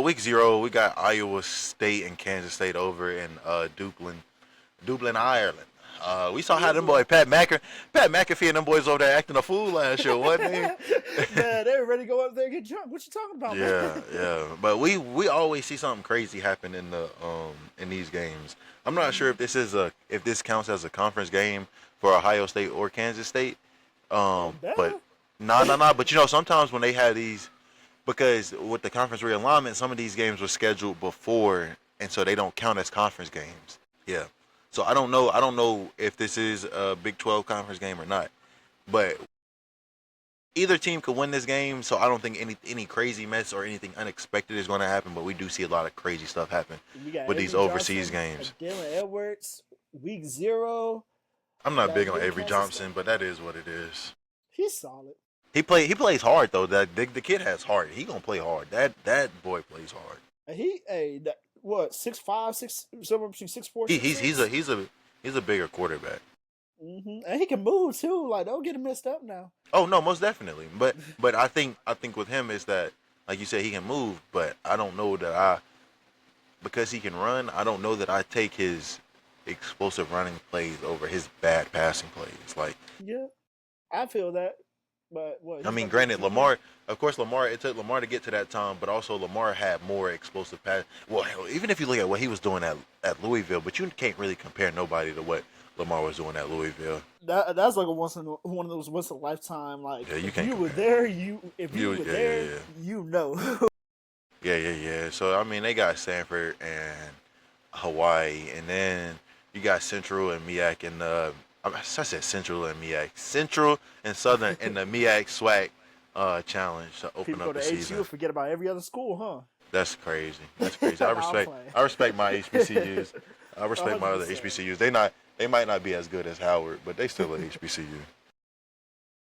Week 0, we got Iowa State and Kansas State over in Dublin, Ireland. We saw how them boy Pat McAfee and them boys over there acting a fool last year, wasn't they? Man, they were ready to go up there and get drunk. What you talking about, Yeah, man? yeah. But we always see something crazy happen in these games. I'm not sure if this counts as a conference game for Ohio State or Kansas State. But Better. nah. But sometimes when they have these, because with the conference realignment, some of these games were scheduled before, and so they don't count as conference games. Yeah. So I don't know. I don't know if this is a Big 12 conference game or not. But either team could win this game, so I don't think any crazy mess or anything unexpected is going to happen. But we do see a lot of crazy stuff happen We got with these Avery overseas Johnson, games. Dylan Edwards, week 0. I'm not big That on big Avery Kansas Johnson, State. but that is what it is. He's solid. He plays hard though. The kid has heart. He gonna play hard. That boy plays hard. What 6'5", somewhere between 6'4", He's a bigger quarterback. And he can move too. Like, don't get him messed up now. Oh no, most definitely. But I think with him is that, like you said, he can move. But I don't know that because he can run. I don't know that I take his explosive running plays over his bad passing plays. Like, Yeah, I feel that. But what? I mean, granted, Lamar. Of course, it took Lamar to get to that time, but also Lamar had more explosive pass. Well, hell, even if you look at what he was doing at Louisville, but you can't really compare nobody to what Lamar was doing at Louisville. That's like one of those once in a lifetime. Like, Yeah, you if can't you were compare. there, you know. Yeah. So I mean, they got Stanford and Hawaii, and then you got Central and MEAC and I said Central and MEAC, Central and Southern in the MEAC SWAC challenge to open People go up the to HU season. and forget about every other school, huh? That's crazy. I Nah, I'm playing. respect my HBCUs. I respect my other 100%. HBCUs. They might not be as good as Howard, but they still a HBCU.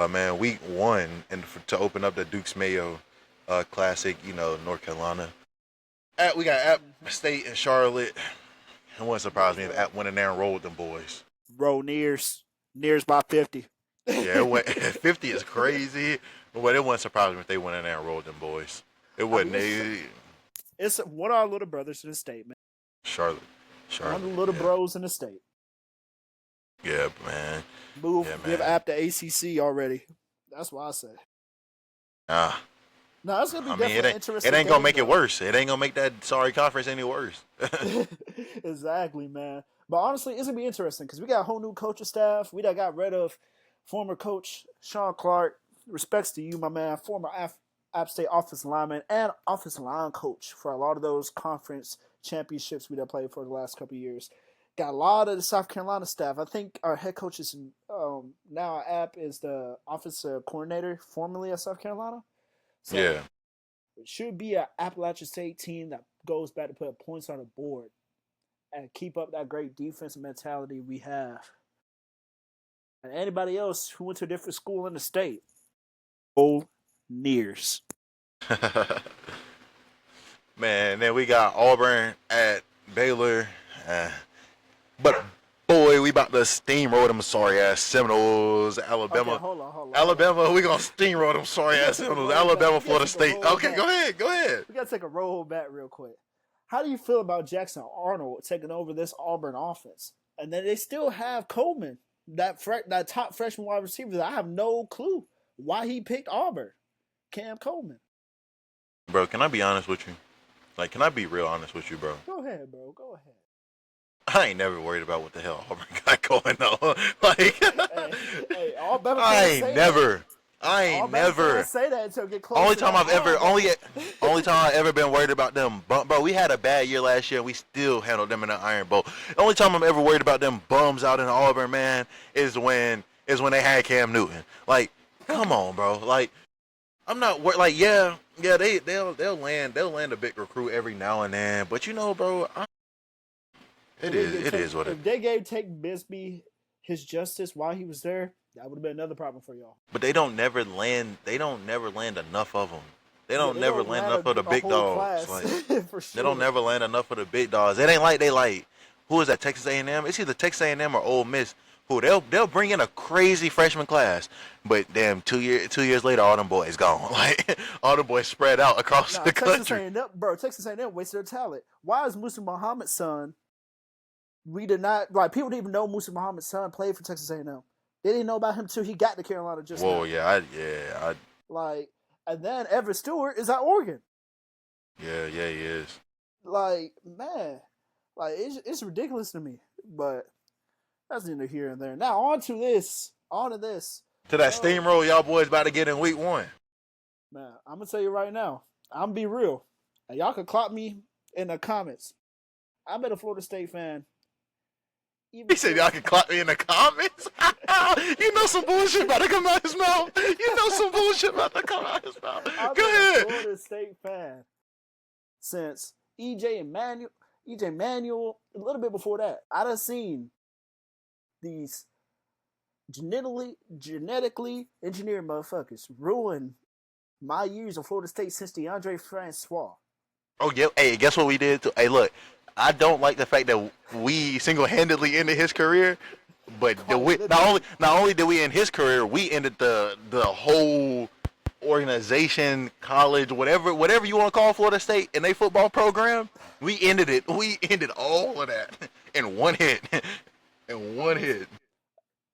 Man, week 1 and to open up the Dukes Mayo Classic, North Carolina. We got App State and Charlotte. It wouldn't surprise me if App went in there and rolled them boys. Bro, Nears by 50. Yeah, it went 50 is crazy, but it wouldn't surprise me if they went in there and rolled them boys. It wouldn't. It's one of our little brothers in the state, man. Charlotte. One of the little bros in the state. Yeah, man. Give App the ACC already. That's what I say. No, it's gonna be definitely interesting. It ain't gonna make it worse. It ain't gonna make that sorry conference any worse. Exactly, man. But honestly, it's gonna be interesting because we got a whole new coaching staff. We done got rid of former coach Sean Clark. Respects to you, my man. Former App State offensive lineman and offensive line coach for a lot of those conference championships we done played for the last couple of years. Got a lot of the South Carolina staff. I think our head coach is now App is the offensive coordinator formerly at South Carolina. So Yeah. it should be an Appalachian State team that goes back to put points on the board and keep up that great defensive mentality we have. And anybody else who went to a different school in the state, old Nears. Man, then we got Auburn at Baylor. But boy, we about to steamroll them sorry ass Seminoles. Alabama. Okay, hold on. Alabama, we gonna steamroll them sorry ass Seminoles. Alabama, Florida State. Okay, go ahead. We got to take a roll back real quick. How do you feel about Jackson Arnold taking over this Auburn offense? And then they still have Coleman, that top freshman wide receiver. I have no clue why he picked Auburn. Cam Coleman. Bro, can I be honest with you? Like, can I be real honest with you, bro? Go ahead, bro. Go ahead. I ain't never worried about what the hell Auburn got going on. Like, hey, Alabama I ain't never say that until get close. Only time I've ever been worried about them, bro. We had a bad year last year, and we still handled them in the Iron Bowl. The only time I'm ever worried about them bums out in Auburn, man, is when they had Cam Newton. Like, come on, bro. Like, I'm not worried. Like, yeah, they'll land a big recruit every now and then, but bro, it is what it is. If they gave Tate Bisbee his justice while he was there, that would have been another problem for y'all. But they don't never land enough of them. They don't never land enough of the big dogs. Like, for sure. They don't never land enough of the big dogs. It ain't like they like, who is that, Texas A&M? It's either Texas A&M or Ole Miss who they'll bring in a crazy freshman class, but damn, 2 years later, all them boys gone. Like all the boys spread out across Nah, the Texas country. A&M, bro. Texas A&M wasted their talent. Why is Musa Muhammad's son? We did not like people didn't even know Musa Muhammad's son played for Texas A&M. They didn't know about him till he got to Carolina just Whoa, now. yeah, Like, and then Everett Stewart is at Oregon. yeah, he is. Like, man, like it's ridiculous to me. But that's neither here and there. Now on to this. To that steamroll y'all boys about to get in week 1. Man, I'm gonna tell you right now. I'm gonna be real, and y'all can clock me in the comments. I've been a Florida State fan. He said y'all can clock me in the comments. You know some bullshit about to come out his mouth. I've Go been ahead. a Florida State fan since EJ Manuel, a little bit before that. I done seen these genetically engineered motherfuckers ruin my years of Florida State since DeAndre Francois. Oh yeah. Hey, guess what we did? Hey, look. I don't like the fact that we single-handedly ended his career, but not only did we end his career, we ended the whole organization, college, whatever you want to call Florida State and their football program. We ended it. We ended all of that in one hit. In one hit.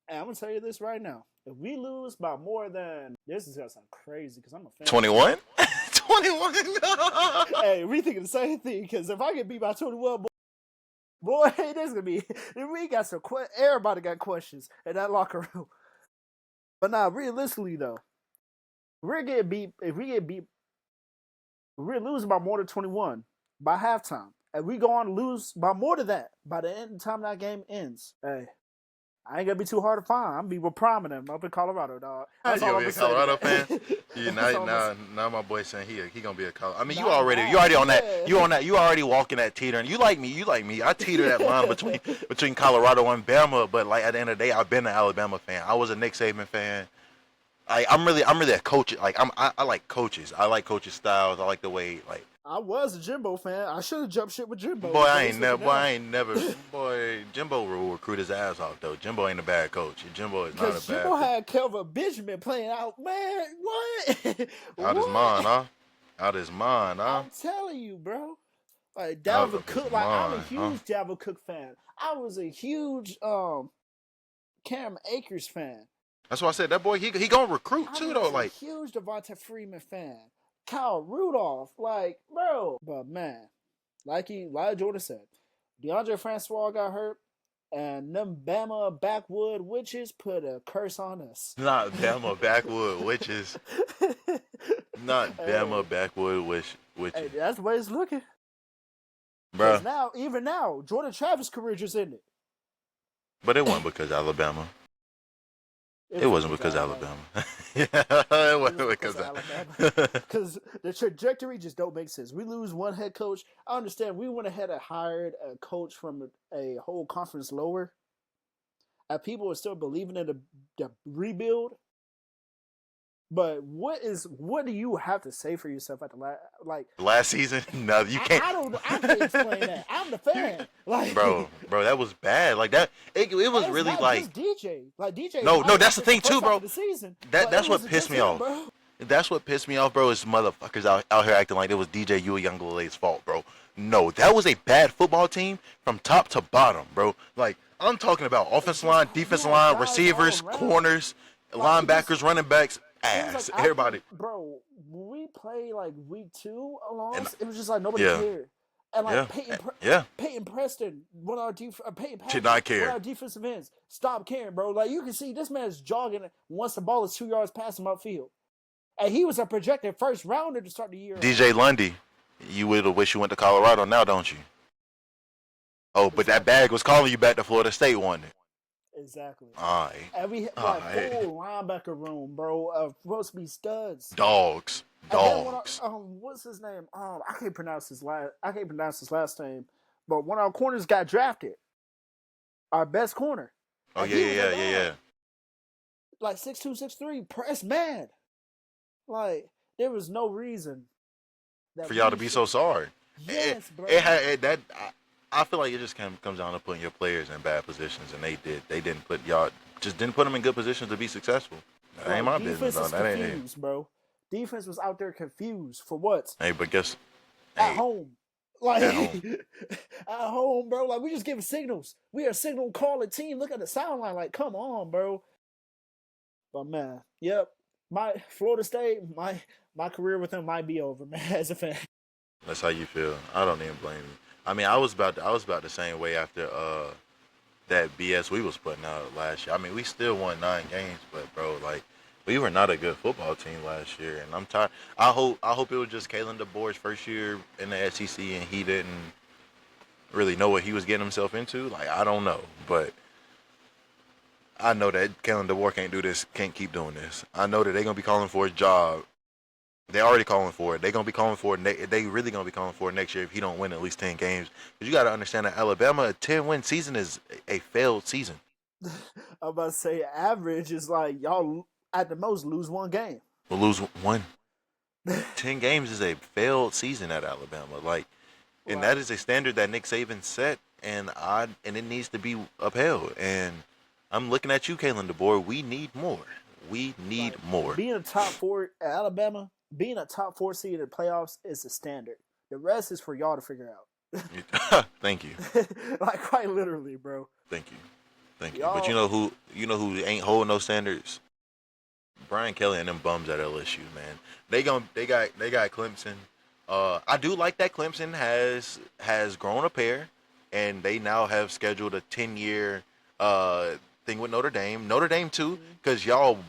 And I'm gonna tell you this right now: if we lose by more than this is gonna sound crazy because I'm a fan. 21. 21. Hey, we thinking the same thing because if I get beat by 21, boy, there's gonna be we got some everybody got questions in that locker room. But now, realistically though, we're getting beat. If we get beat, we're losing by more than 21 by halftime, and we go on to lose by more than that by the end time that game ends. Hey. I ain't gonna be too hard to find. I'm gonna be with Prime and them up in Colorado, dog. That's all I'm You a gonna Colorado say. fan? Yeah, now my boy saying he gonna be a Colorado. I mean, you Not already bad, on that. yeah. You on that. You already walking that teeter, and you like me. I teeter that line between Colorado and Bama. But like at the end of the day, I've been an Alabama fan. I was a Nick Saban fan. I'm really a coach. Like I like coaches. I like coaches' styles. I like the way like. I was a Jimbo fan. I should have jumped shit with Jimbo. Boy, I ain't never. Boy, Jimbo will recruit his ass off though. Jimbo ain't a bad coach. Jimbo is not a bad. Because Jimbo had Kelvin Benjamin playing out. Man, what? Out his mind, huh? Out his mind, huh? I'm telling you, bro. Like Dalvin Cook. Like I'm a huge Dalvin Cook fan. I was a huge Cam Akers fan. That's why I said that boy. He gonna recruit too though. Like huge Devonta Freeman fan. Kyle Rudolph, like, bro. But man, like Jordan said, DeAndre Francois got hurt, and them Bama backwood witches put a curse on us. Not Bama backwood witches. Not Bama backwood witches. Hey, that's the way it's looking. Bro. Even now, Jordan Travis' career just ended. But it wasn't because Alabama. It wasn't because Alabama. It wasn't because Alabama. Because the trajectory just don't make sense. We lose one head coach. I understand we went ahead and hired a coach from a whole conference lower. And people are still believing in the rebuild. But what do you have to say for yourself at the last season? No, you can't. I can't explain that. I'm the fan. Like, bro, that was bad. Like that, it was really like DJ. Like DJ. No, that's the thing too, bro. That's what pissed me off. Bro. That's what pissed me off, bro. Is motherfuckers out here acting like it was DJ Uiagalelei's fault, bro. No, that was a bad football team from top to bottom, bro. Like I'm talking about offensive line, defensive line, receivers, corners, linebackers, running backs. Ass, like, everybody. Bro, when we played like week 2 along, it was just like nobody cared. And like Peyton Preston, one of our Peyton did not care. One of our defensive ends, stop caring, bro. Like you can see, this man's jogging once the ball is 2 yards past him upfield, and he was a projected first rounder to start the year. DJ Lundy, you would wish you went to Colorado now, don't you? Oh, but that bag was calling you back to Florida State, wasn't it? Exactly. Aye. And we had full linebacker room, bro. Supposed to be studs. Dogs. What's his name? I can't pronounce his last name. But one of our corners got drafted. Our best corner. Oh yeah. Like 6'2", 6'3", press mad. Like there was no reason for y'all to be so sorry. Yes, bro. I feel like it just comes down to putting your players in bad positions, and they didn't put y'all just didn't put them in good positions to be successful. That ain't Bro, my business, defense though. is That ain't. Hey, confused, bro. Defense was out there confused for what? hey, but guess, At hey, home. Like at home. at home, bro. Like we just giving signals. We are a signal calling team. Look at the sound line. Like, come on, bro. But man, yep. My Florida State, my career with them might be over, man, as a fan. That's how you feel. I don't even blame you. I mean, I was about the same way after that BS we was putting out last year. I mean, we still won 9 games, but bro, like we were not a good football team last year, and I'm tired. I hope it was just Kalen DeBoer's first year in the SEC, and he didn't really know what he was getting himself into. Like I don't know, but I know that Kalen DeBoer can't do this, can't keep doing this. I know that they're gonna be calling for his job. They're already calling for it. They're gonna be calling for it. They really gonna be calling for it next year if he don't win at least 10 games. Because you gotta understand that Alabama a 10-win season is a failed season. I'm about to say average is like y'all at the most lose one game. We'll lose one. 10 games is a failed season at Alabama. Like, and that Right. is a standard that Nick Saban set, and it needs to be upheld. And I'm looking at you, Kalen DeBoer. We need more. We need Right. more. Being a top four at Alabama, being a top four seed in the playoffs is the standard. The rest is for y'all to figure out. Thank you. Like quite literally, bro. Thank you. Thank you. But Y'all you know who ain't holding no standards? Brian Kelly and them bums at LSU, man. They got Clemson. I do like that Clemson has grown a pair, and they now have scheduled a 10-year thing with Notre Dame. Notre Dame too, because y'all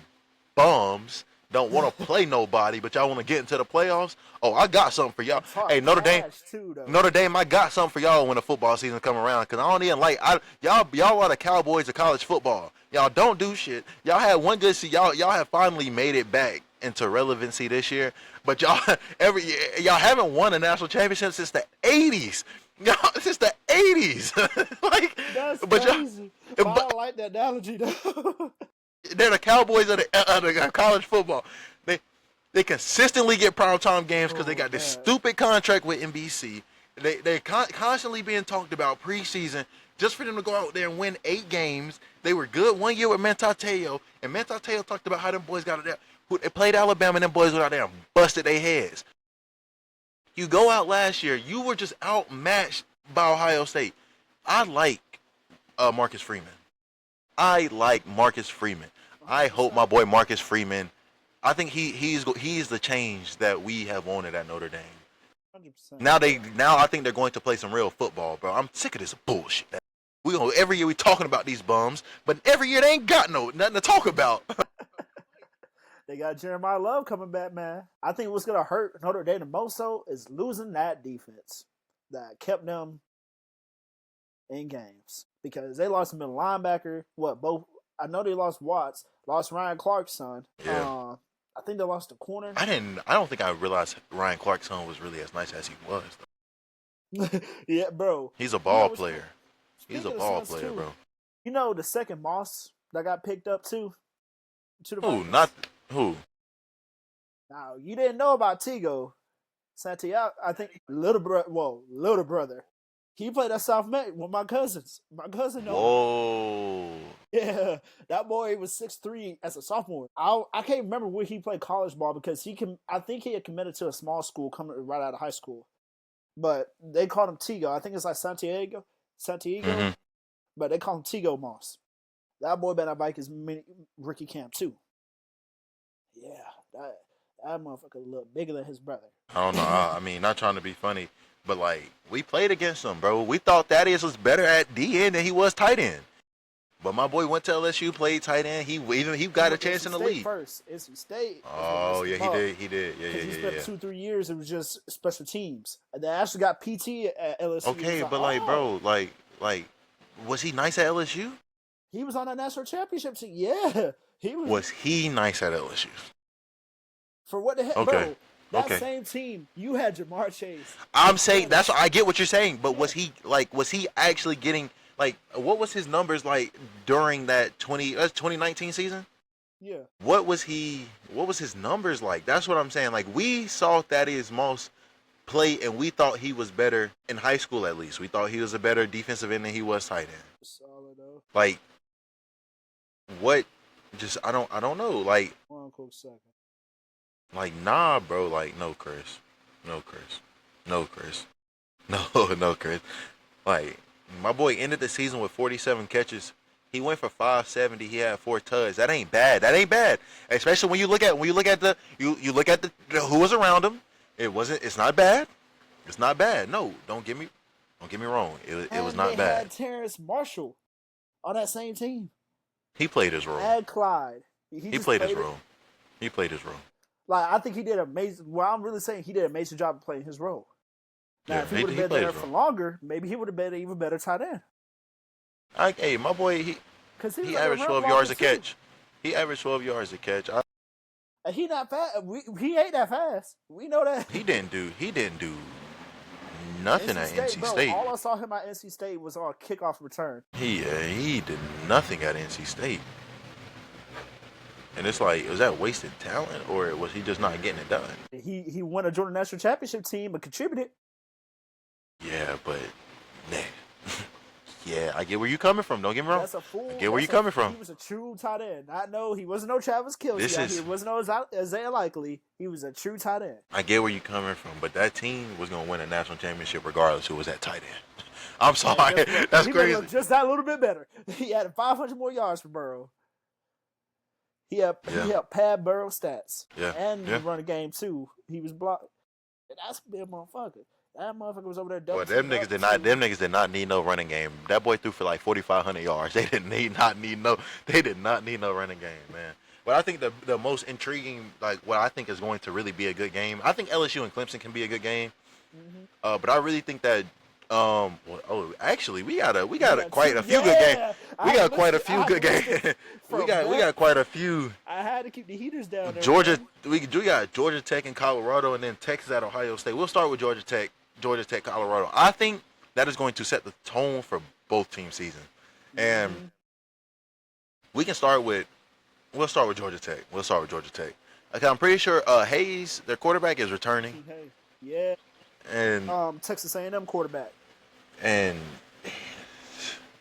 bums don't want to play nobody, but y'all want to get into the playoffs. Oh, I got something for y'all. talk Hey, Notre Dame. cash too, though. Notre Dame, I got something for y'all when the football season come around. Cause I don't even like y'all are the Cowboys of college football. Y'all don't do shit. Y'all had one good season. Y'all have finally made it back into relevancy this year. But y'all y'all haven't won a national championship since the '80s. Y'all since the '80s. Like, That's but crazy. But I but don't like that analogy though. they're the Cowboys of the college football. They consistently get primetime games because they got this stupid contract with NBC. They're constantly being talked about preseason just for them to go out there and win 8 games. They were good one year with Mantateo, and Mantateo talked about how them boys got it there. They played Alabama, and them boys went out there and busted their heads. You go out last year, you were just outmatched by Ohio State. I like Marcus Freeman. I like Marcus Freeman. I hope my boy Marcus Freeman. I think he's the change that we have wanted at Notre Dame. 100%. Now I think they're going to play some real football, bro. I'm sick of this bullshit. Every year we talking about these bums, but every year they ain't got nothing to talk about. They got Jeremiah Love coming back, man. I think what's gonna hurt Notre Dame the most though is losing that defense that kept them in games because they lost a middle linebacker. Both? I know they lost Watts, lost Ryan Clark's son. Yeah. I think they lost the corner. I don't think I realized Ryan Clark's son was really as nice as he was. Yeah, bro. He's a ball player. He's a ball player, too, bro. You know the second Moss that got picked up too. To the Who? Vikings? Not who? Now you didn't know about Tigo Santiago. I think little brother. He played at South Met with my cousins. My cousin knows. Whoa. Yeah, that boy was 6'3" as a sophomore. I can't remember where he played college ball because I think he had committed to a small school coming right out of high school. But they called him Tigo. I think it's like Santiago. Mm-hmm. But they call him Tigo Moss. That boy been at Vikings rookie camp too. Yeah, that motherfucker a little bigger than his brother. I don't know. I mean, not trying to be funny, but like we played against him, bro. We thought Thaddeus was better at DN than he was tight end. But my boy went to LSU, played tight end. He got a chance in the league. First, NC State. Oh yeah, he did. Yeah. He spent 2-3 years. It was just special teams, and they actually got PT at LSU. Okay, but bro, was he nice at LSU? He was on that national championship team. Yeah, he was. Was he nice at LSU? For what the heck, Okay. bro? That same team, you had Jamar Chase. I'm saying that's what I get what you're saying, but was he actually getting what was his numbers like during that 2019 season? Yeah. What was his numbers like? That's what I'm saying. Like we saw Thaddeus Moss play, and we thought he was better in high school at least. We thought he was a better defensive end than he was tight end. Solid though. Like, what? Just I don't know. Like, One quick second. like nah, bro. Like, no, Chris. No, Chris. No, Chris. No, no, Chris. Like, my boy ended the season with 47 catches. He went for 570. He had 4 tugs. That ain't bad. That ain't bad. Especially when you look at the who was around him. It's not bad. It's not bad. No, don't get me wrong. It was not they bad. Had Terrence Marshall on that same team. He played his role. And Clyde. He played his role. He played his role. Like, I think he did amazing. Well, I'm really saying he did an amazing job of playing his role. Now, Yeah, if he would have been there for longer, maybe he would have been an even better tight end. Hey, my boy, he averaged 12 yards a catch. He averaged 12 yards a catch. And he not fast. He ain't that fast. We know that. He didn't do nothing at NC State. All I saw him at NC State was on kickoff return. He did nothing at NC State. And it's like, was that wasted talent, or was he just not getting it done? He won a Jordan National Championship team and contributed. Yeah, but man, yeah, I get where you coming from. Don't get me wrong. That's a fool. I get where you coming from. He was a true tight end. I know he wasn't no Travis Kelce. He wasn't no Isaiah Likely. He was a true tight end. I get where you coming from, but that team was gonna win a national championship regardless who was at tight end. I'm sorry, that's crazy. Just that little bit better. He had 500 more yards for Burrow. He had Pat Burrow stats. Yeah. And the running game too. He was blocked. That's a big motherfucker. That motherfucker was over there double. Well, them niggas did not need no running game. That boy threw for like 4,500 yards. They did not need no running game, man. But I think the most intriguing, like what I think is going to really be a good game. I think LSU and Clemson can be a good game. Mm-hmm. But I really think that actually we got quite a few good games. We got quite a few good games. We got quite a few. I had to keep the heaters down there. Georgia, we got Georgia Tech and Colorado, and then Texas at Ohio State. We'll start with Georgia Tech, Colorado. I think that is going to set the tone for both team season, and we'll start with Georgia Tech. Okay, I'm pretty sure Hayes, their quarterback, is returning. Yeah. And Texas A&M quarterback. And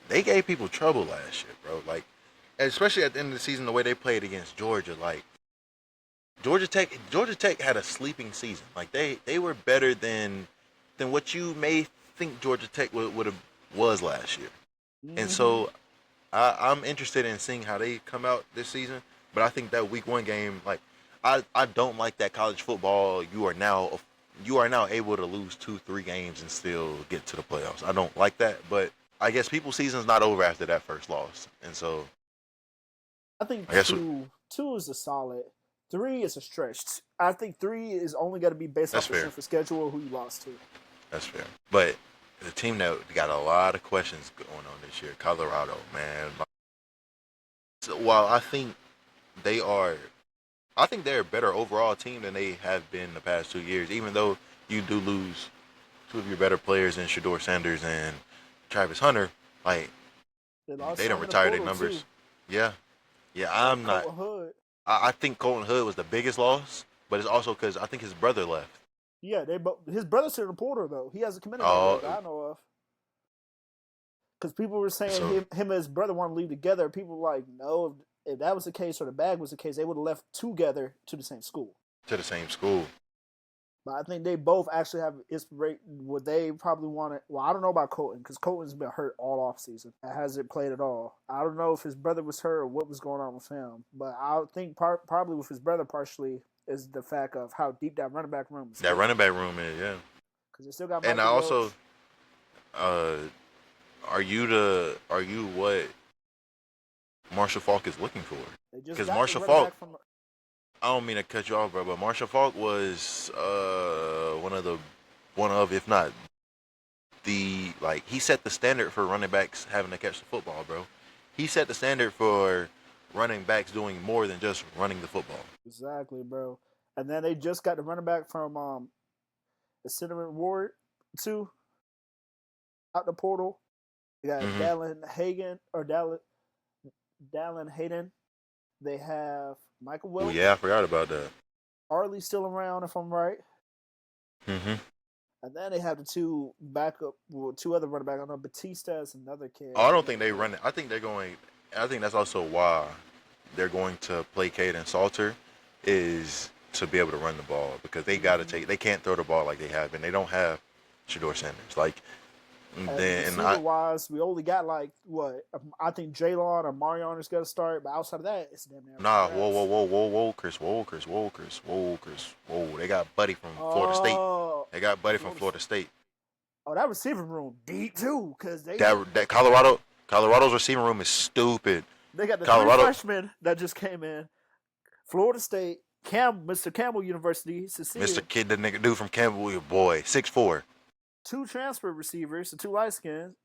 they gave people trouble last year, bro. Like, especially at the end of the season, the way they played against Georgia. Like, Georgia Tech had a sleeping season. Like, they were better than what you may think Georgia Tech was last year. Mm-hmm. And so I'm interested in seeing how they come out this season. But I think that week 1 game, like, I don't like that college football. You are now able to lose 2-3 games and still get to the playoffs. I don't like that, but I guess people's season's not over after that first loss. And so I think two is a solid. 3 is a stretch. I think 3 is only going to be based off the strength of schedule who you lost to. That's fair. But the team that got a lot of questions going on this year, Colorado, man. So, while I think they're a better overall team than they have been the past 2 years, even though you do lose 2 of your better players in Deion Sanders and Travis Hunter. Like, they done retired their numbers. Too. Yeah, I'm not. I think Colton Hood was the biggest loss, but it's also because I think his brother left. Yeah, his brother's in the portal though. He hasn't committed that I know of. Because people were saying him and his brother want to leave together. People were like, no. If that was the case, or the bag was the case, they would have left together to the same school. But I think they both actually have inspiration. What they probably wanted. Well, I don't know about Colton because Colton's been hurt all off season. Hasn't played at all. I don't know if his brother was hurt or what was going on with him. But I think probably with his brother partially is the fact of how deep that running back room is. That running back room is, yeah. Because they still got. And I also, are you what Marshall Faulk is looking for? Because Marshall Faulk, I don't mean to cut you off, bro, but Marshall Faulk was one of, if not the, like, he set the standard for running backs having to catch the football, bro. He set the standard for running backs doing more than just running the football. Exactly, bro. And then they just got the running back from the Cinnamon Ward too, out the portal. They got Dallin Hayden. They have Michael Williams. Oh, yeah, I forgot about that. Arley's still around, if I'm right. Mm-hmm. And then they have the two other running back. I don't know, Batista is another kid. Oh, I don't think they run it. I think they're going. I think that's also why they're going to play Caden Salter, is to be able to run the ball, because they got to take. They can't throw the ball like they have, and they don't have Shador Sanders. Like wise, we only got like what I think Jalen or Marion is going to start, but outside of that, it's damn near. Nah, whoa, Chris. They got Buddy from Florida State. They got Buddy from Florida State. Oh, that receiving room deep too, because that Colorado's receiving room is stupid. They got the three freshmen that just came in. Florida State, Mr. Campbell University, Mr. Kid, the nigga dude from Campbell, your boy, 6'4". 2 transfer receivers, the 2 light skins.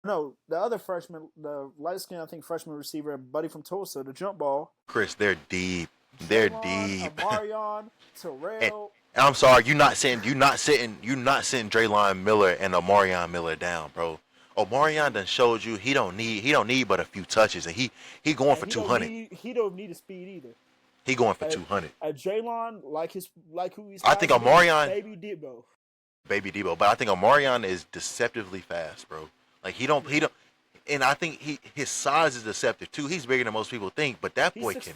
No, the other freshman, the light skin, I think freshman receiver, Buddy from Tulsa, the jump ball. Chris, they're deep. They're deep. Marion, Terrell. And I'm sorry, you're not sitting Draylon Miller and Omarion Miller down, bro. Omarion done showed you he don't need but a few touches, and he going for 200. He don't need a speed either. He going for 200. Jaylon, like who he's. I think Omarion, Baby Debo, but I think Omarion is deceptively fast, bro. Like he don't, and I think his size is deceptive too. He's bigger than most people think, but that boy can.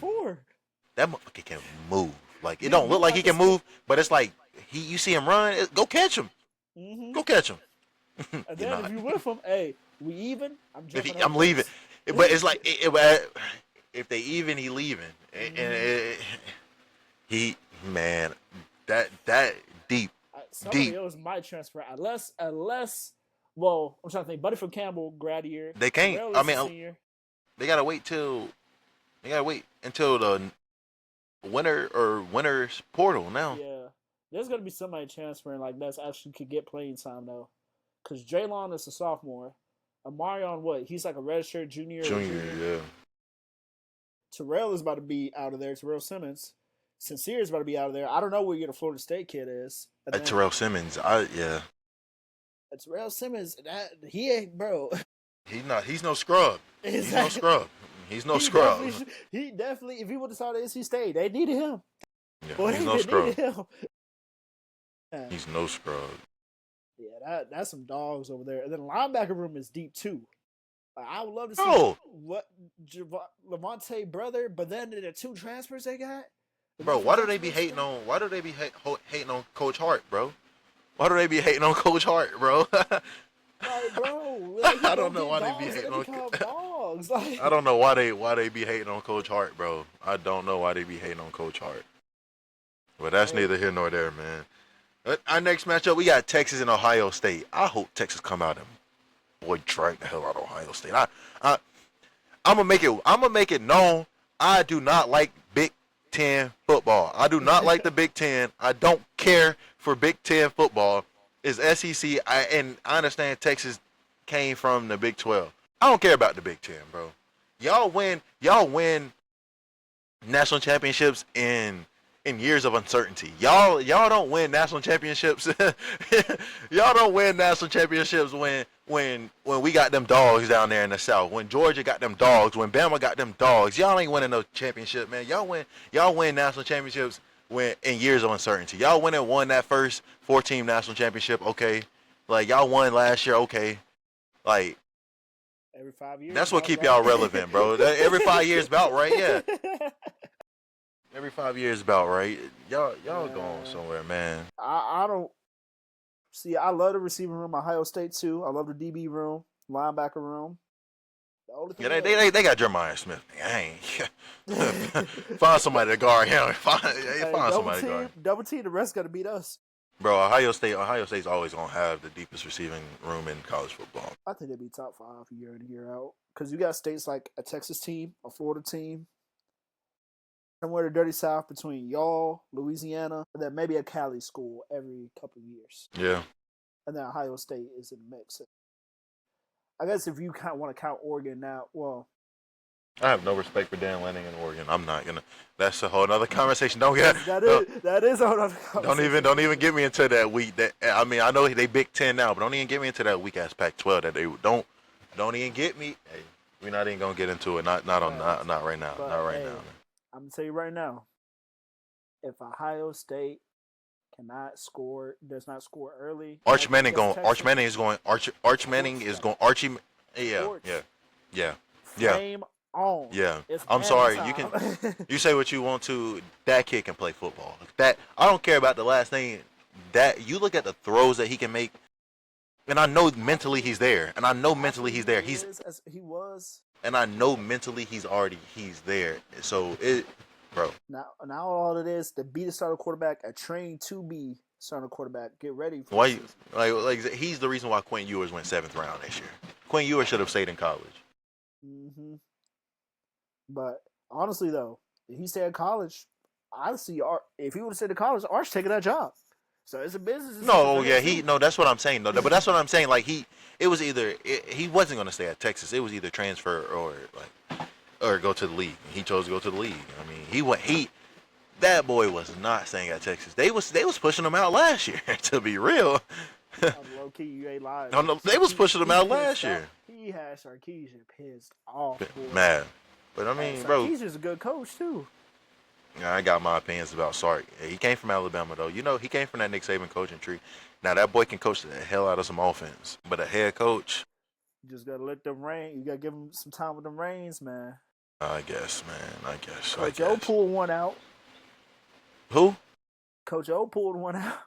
That motherfucker can move. Like it don't look like he can move, but it's like you see him run, go catch him. Mm-hmm. Go catch him. And then if you with him, hey, we even. I'm leaving, but it's like if they even, he leaving, and he man that deep. Somebody else might transfer unless. Well, I'm trying to think. Buddy from Campbell grad year. They can't. I mean, they gotta wait until the winner's portal now. Yeah, there's gonna be somebody transferring like that's actually could get playing time though, because Jaylon is a sophomore. Omarion, what? He's like a redshirt junior. Yeah. Terrell is about to be out of there. Terrell Simmons. Sincere is about to be out of there. I don't know where your Florida State kid is. Terrell Simmons, yeah. Terrell Simmons, he ain't, bro. He's no scrub. Exactly. He's no scrub. He definitely, if he would have saw the NC State, they needed him. Yeah, boy, he's no scrub. He's no scrub. Yeah, that's some dogs over there. And then linebacker room is deep too. I would love to see what Levante brother, but then the 2 transfers they got. Bro, why do they be hating on? Coach Hart, bro? Why do they be hating on Coach Hart, bro? Like, bro, I don't know why they be hating on. Dogs. Like, I don't know why they be hating on Coach Hart, bro. I don't know why they be hating on Coach Hart. But that's neither here nor there, man. Our next matchup, we got Texas and Ohio State. I hope Texas come out and drag the hell out of Ohio State. I'm gonna make it known. I do not like Big Ten football. I do not like the Big Ten. I don't care for Big Ten football. It's SEC. I understand Texas came from the Big 12. I don't care about the Big Ten, bro. Y'all win national championships in years of uncertainty. Y'all don't win national championships. Y'all don't win national championships when we got them dogs down there in the South. When Georgia got them dogs. When Bama got them dogs. Y'all ain't winning no championship, man. Y'all win national championships in years of uncertainty. Y'all won that first 4-team national championship. Okay, like y'all won last year. Okay, like every 5 years. That's what keep y'all relevant, bro. Every 5 years, about right. Yeah. Every 5 years, about right. Y'all going somewhere, man. I don't see. I love the receiving room, Ohio State too. I love the DB room, linebacker room. The only thing they got Jeremiah Smith. Find somebody to guard him. Find somebody to guard. Double team. The rest got to beat us. Bro, Ohio State's always gonna have the deepest receiving room in college football. I think they'd be top 5 year in year out because you got states like a Texas team, a Florida team. Somewhere the dirty South between y'all, Louisiana, and then maybe a Cali school every couple of years. Yeah. And then Ohio State is in the mix. I guess if you kind of want to count Oregon now, well. I have no respect for Dan Lanning in Oregon. I'm not gonna. That's a whole other conversation. That is a whole other conversation. Don't even get me into that week. I mean, I know they Big Ten now, but don't even get me into that weak ass Pac-12. That they don't even get me. Hey, we're not even gonna get into it. Not right now. Not right now. Man. I'm gonna tell you right now, if Ohio State cannot score, does not score early. Arch Like Manning against going. Arch Texas, Manning is going. Arch Manning is going. Archie. Yeah. torch, Yeah. Yeah. Yeah. flame on. Yeah. It's I'm hammer sorry. You time. can. You say what you want to. That kid can play football. That I don't care about the last name. That you look at the throws that he can make, and I know mentally he's there, and I know mentally he's there. He was. And I know mentally he's there. So it, bro. Now all it is to be the starter quarterback, a trained to be starter quarterback. Get ready for Why? the season. Like he's the reason why Quinn Ewers went 7th round this year. Quinn Ewers should have stayed in college. Mm-hmm. But honestly, though, if he stayed in college, honestly, if he would have stayed in college, Arch taking that job. So it's a business decision. No, yeah, that's what I'm saying. No, but that's what I'm saying. Like it was either he wasn't going to stay at Texas. It was either transfer or go to the league. He chose to go to the league. I mean, that boy was not staying at Texas. They was pushing him out last year. To be real. Low key, you ain't lying. No, they was pushing him out last year. He had Sarkisian pissed off. Mad. But I mean, bro, Sarkisian's a good coach too. I got my opinions about Sark. He came from Alabama, though. You know, he came from that Nick Saban coaching tree. Now, that boy can coach the hell out of some offense. But a head coach... You just got to let them reign. You got to give him some time with them reins, man. I guess, man. I guess. Coach O pulled one out. Who? Coach O pulled one out.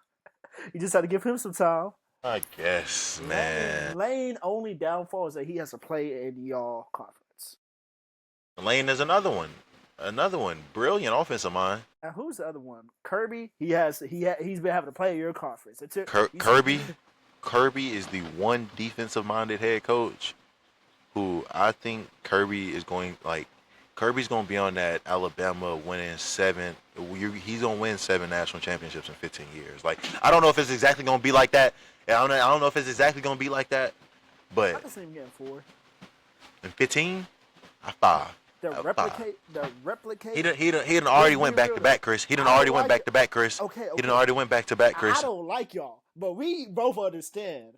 You just had to give him some time. I guess, man. Lane only downfall is that he has to play in y'all conference. Lane is another one. Brilliant offensive mind. And who's the other one? Kirby. He's been having to play in your conference. Kirby is the one defensive minded head coach who I think Kirby's going to be on that Alabama winning 7. He's going to win 7 national championships in 15 years. Like, I don't know if it's exactly going to be like that. I don't know if it's exactly going to be like that. But I can see him getting 4. In 15, 5. The replicate. He done already went back to back, Chris. He done already went back to back, Chris. Okay. He done already went back to back, Chris. I don't like y'all, but we both understand.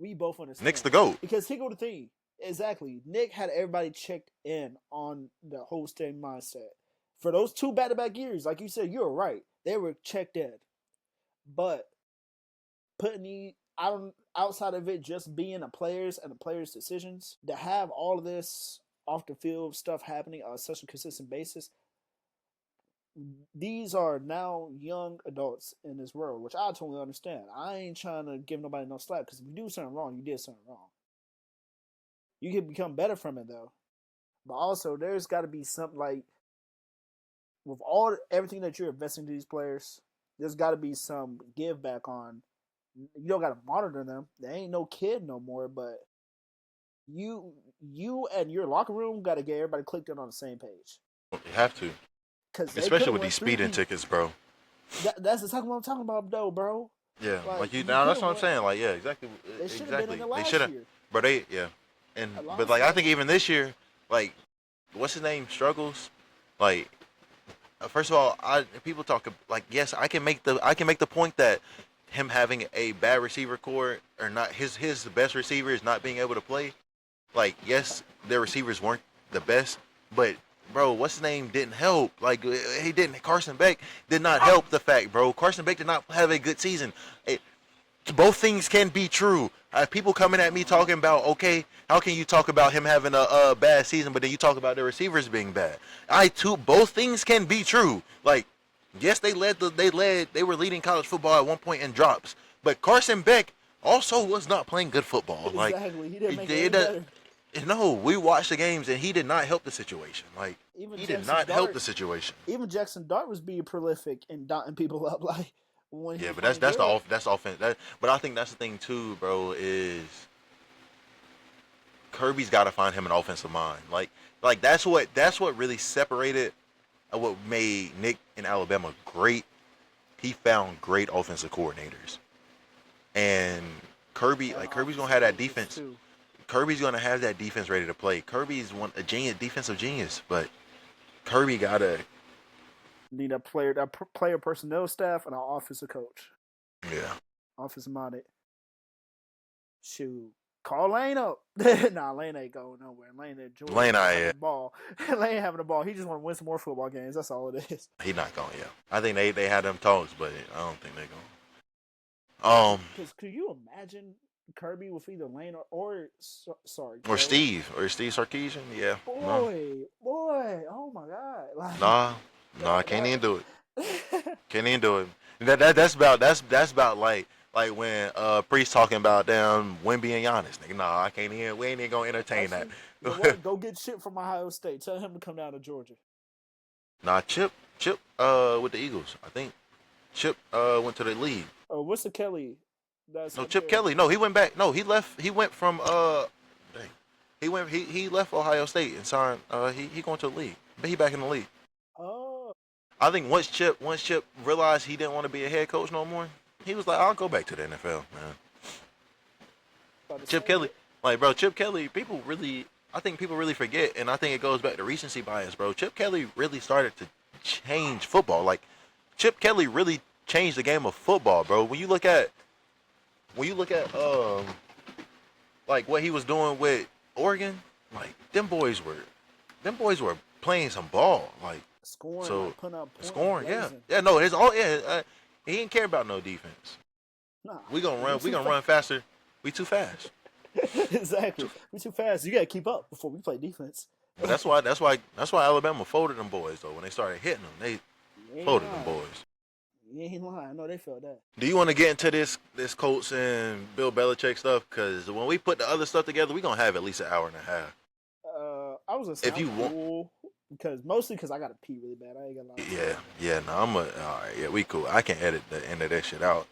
Nick's the GOAT. Because here go the thing. Exactly. Nick had everybody checked in on the whole same mindset. For those 2 back-to-back years, like you said, you were right. They were checked in. But outside of it just being the players and the players' decisions, to have all of this off the field stuff happening on such a consistent basis, these are now young adults in this world, which I totally understand. I ain't trying to give nobody no slack, because if you do something wrong, you did something wrong. You can become better from it, though. But also, there's got to be something like, with everything that you're investing in these players, there's got to be some give back on. You don't got to monitor them. They ain't no kid no more, but you and your locker room got to get everybody clicked in on the same page. You have to. Especially with these speeding tickets, bro. That's exactly what I'm talking about, though, bro. Yeah, that's what I'm saying. Like, yeah, exactly. They should have been in the last year. But but like, I think even this year, like, what's his name struggles. Like, first of all, people talk like, yes, I can make the point that him having a bad receiver core, or not, his best receiver is not being able to play. Like, yes, their receivers weren't the best, but bro, what's his name didn't help. Like, he didn't. Carson Beck did not help the fact, bro. Carson Beck did not have a good season. Both things can be true. People coming at me talking about, okay, how can you talk about him having a bad season, but then you talk about the receivers being bad? Both things can be true. Like, yes, they were leading college football at one point in drops, but Carson Beck also was not playing good football. Exactly, he didn't make it better. No, we watched the games and he did not help the situation. Like, he did not help the situation. Even Jackson Dart was being prolific and dotting people up. Like, when but that's offense. But I think that's the thing too, bro. Is Kirby's got to find him an offensive mind. Like that's what really separated what made Nick in Alabama great. He found great offensive coordinators, and Kirby's gonna have that defense. Kirby's gonna have that defense ready to play. Kirby's a defensive genius, but Kirby gotta need a player personnel staff and an offensive coach. Yeah, offensive minded. Shoot, Call Lane up. Nah, Lane ain't going nowhere. Lane at Georgia Lane, having the ball. Lane having the ball. He just want to win some more football games. That's all it is. he not going. Yeah, I think they had them talks, but I don't think they going. Because could you imagine Kirby with either Lane or sorry, Or Joe? Steve Sarkisian. Yeah, Boy, oh my God! Like, nah, can't even do it. Can't even do it. That's about like when Priest talking about them Wemby and Giannis. Nigga, nah, I can't even. We ain't even gonna entertain actually, that. you know what? Go get Chip from Ohio State. Tell him to come down to Georgia. Nah, Chip, with the Eagles. I think Chip went to the league. Oh, what's the Kelly? That's No, up Chip there. Kelly. No, he went back. No, he left. He went from dang. He left Ohio State and signed. He going to the league. But he back in the league. Oh, I think once Chip realized he didn't want to be a head coach no more, he was like, I'll go back to the NFL, man. Chip Kelly, like bro, Chip Kelly. I think people really forget, and I think it goes back to recency bias, bro. Chip Kelly really started to change football. Like Chip Kelly really changed the game of football, bro. When you look at like what he was doing with Oregon, like them boys were playing some ball, like scoring, so like putting up points, scoring, yeah, blazing. yeah. No, it's all yeah. He didn't care about no defense. Nah, We gonna run. We gonna run faster. We too fast. exactly. We too fast. You gotta keep up before we play defense. But that's why Alabama folded them boys though. When they started hitting them, they folded them boys. You ain't lying. I know they felt that. Do you want to get into this Colts and Bill Belichick stuff? Because when we put the other stuff together, we gonna have at least an hour and a half. I was gonna say If you want, cool because I gotta pee really bad. I ain't gonna lie. yeah. No, all right. Yeah, we cool. I can edit the end of that shit out.